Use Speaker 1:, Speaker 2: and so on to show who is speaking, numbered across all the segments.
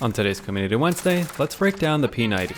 Speaker 1: On today's Community Wednesday, let's break down the P90.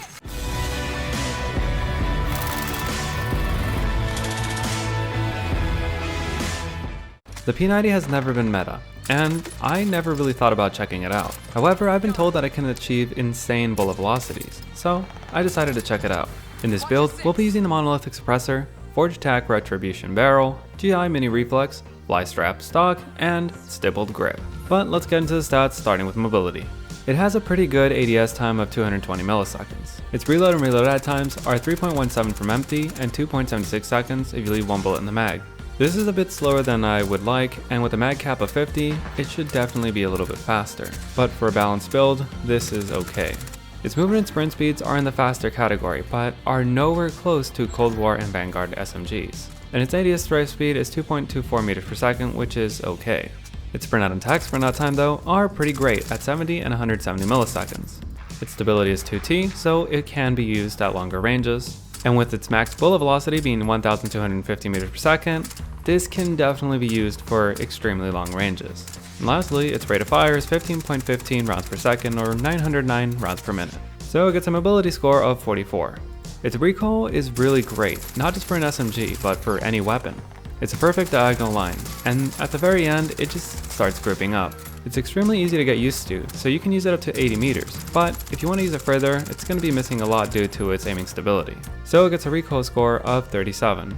Speaker 1: The P90 has never been meta, and I never really thought about checking it out. However, I've been told that it can achieve insane bullet velocities, so I decided to check it out. In this build, we'll be using the monolithic suppressor, Forge Attack Retribution Barrel, GI Mini Reflex, Fly Strap Stock, and Stippled Grip. But let's get into the stats, starting with mobility. It has a pretty good ADS time of 220 milliseconds. Its reload and reload times are 3.17 from empty and 2.76 seconds if you leave one bullet in the mag. This is a bit slower than I would like, and with a mag cap of 50, it should definitely be a little bit faster. But for a balanced build, this is okay. Its movement and sprint speeds are in the faster category, but are nowhere close to Cold War and Vanguard SMGs. And its ADS strafe speed is 2.24 meters per second, which is okay. Its sprint out and attack sprint out time though are pretty great at 70 and 170 milliseconds. Its stability is 2T, so it can be used at longer ranges. And with its max bullet velocity being 1,250 meters per second, this can definitely be used for extremely long ranges. And lastly, its rate of fire is 15.15 rounds per second or 909 rounds per minute. So it gets a mobility score of 44. Its recoil is really great, not just for an SMG, but for any weapon. It's a perfect diagonal line, and at the very end, it just starts grouping up. It's extremely easy to get used to, so you can use it up to 80 meters, but if you want to use it further, it's going to be missing a lot due to its aiming stability. So it gets a recoil score of 37.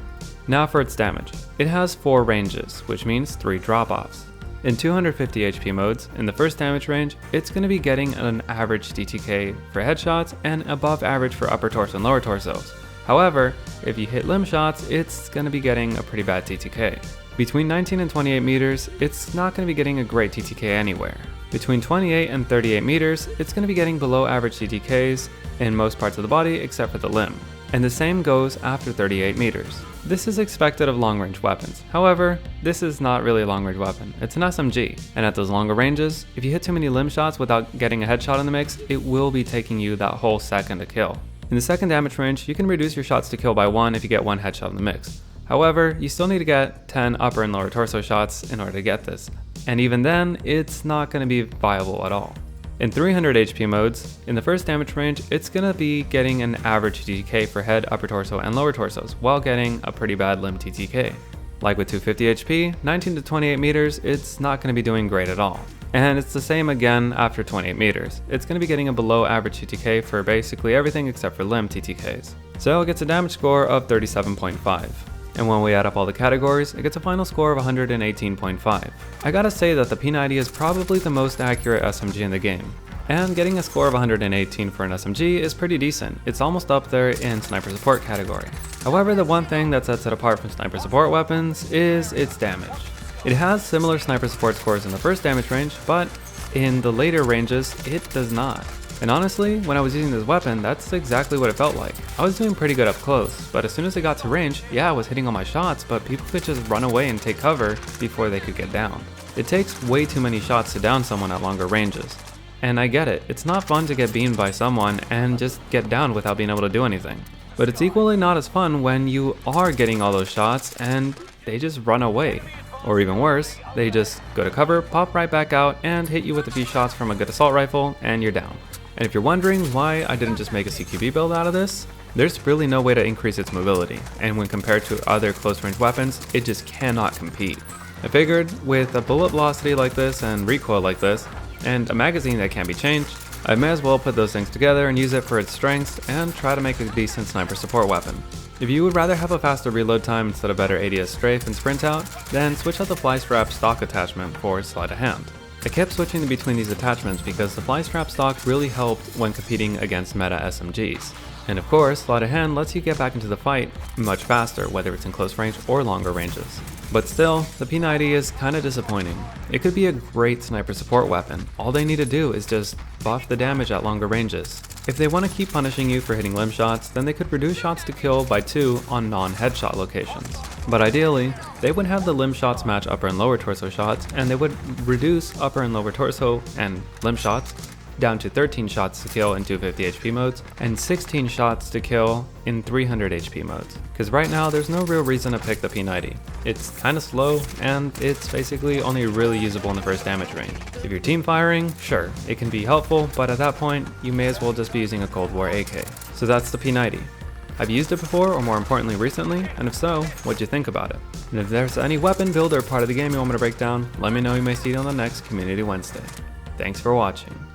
Speaker 1: Now for its damage. It has 4 ranges, which means 3 drop-offs. In 250 HP modes, in the first damage range, it's going to be getting an average DTK for headshots and above average for upper torso and lower torsos. However, if you hit limb shots, it's going to be getting a pretty bad TTK. Between 19 and 28 meters, it's not going to be getting a great TTK anywhere. Between 28 and 38 meters, it's going to be getting below average TTKs in most parts of the body except for the limb. And the same goes after 38 meters. This is expected of long-range weapons. However, this is not really a long-range weapon. It's an SMG. And at those longer ranges, if you hit too many limb shots without getting a headshot in the mix, it will be taking you that whole second to kill. In the second damage range, you can reduce your shots to kill by 1 if you get 1 headshot in the mix. However, you still need to get 10 upper and lower torso shots in order to get this. And even then, it's not going to be viable at all. In 300 HP modes, in the first damage range, it's going to be getting an average TTK for head, upper torso, and lower torsos, while getting a pretty bad limb TTK. Like with 250 HP, 19 to 28 meters, it's not going to be doing great at all. And it's the same again after 28 meters. It's going to be getting a below average TTK for basically everything except for limb TTKs. So it gets a damage score of 37.5. And when we add up all the categories, it gets a final score of 118.5. I gotta say that the P90 is probably the most accurate SMG in the game. And getting a score of 118 for an SMG is pretty decent. It's almost up there in sniper support category. However, the one thing that sets it apart from sniper support weapons is its damage. It has similar sniper support scores in the first damage range, but in the later ranges, it does not. And honestly, when I was using this weapon, that's exactly what it felt like. I was doing pretty good up close, but as soon as it got to range, yeah, I was hitting all my shots, but people could just run away and take cover before they could get down. It takes way too many shots to down someone at longer ranges. And I get it, it's not fun to get beamed by someone and just get down without being able to do anything. But it's equally not as fun when you are getting all those shots and they just run away. Or even worse, they just go to cover, pop right back out, and hit you with a few shots from a good assault rifle, and you're down. And if you're wondering why I didn't just make a CQB build out of this, there's really no way to increase its mobility, and when compared to other close range weapons, it just cannot compete. I figured with a bullet velocity like this and recoil like this, and a magazine that can't be changed, I may as well put those things together and use it for its strengths and try to make a decent sniper support weapon. If you would rather have a faster reload time instead of better ADS strafe and sprint out, then switch out the fly strap stock attachment for sleight of hand. I kept switching between these attachments because the fly strap stock really helped when competing against meta SMGs. And of course, sleight of hand lets you get back into the fight much faster, whether it's in close range or longer ranges. But still, the P90 is kinda disappointing. It could be a great sniper support weapon. All they need to do is just buff the damage at longer ranges. If they want to keep punishing you for hitting limb shots, then they could reduce shots to kill by 2 on non-headshot locations. But ideally, they would have the limb shots match upper and lower torso shots, and they would reduce upper and lower torso and limb shots down to 13 shots to kill in 250 HP modes, and 16 shots to kill in 300 HP modes. Because right now there's no real reason to pick the P90. It's kinda slow, and it's basically only really usable in the first damage range. If you're team firing, sure, it can be helpful, but at that point, you may as well just be using a Cold War AK. So that's the P90. Have you used it before, or more importantly recently? And if so, what'd you think about it? And if there's any weapon build or part of the game you want me to break down, let me know. You may see it on the next Community Wednesday. Thanks for watching.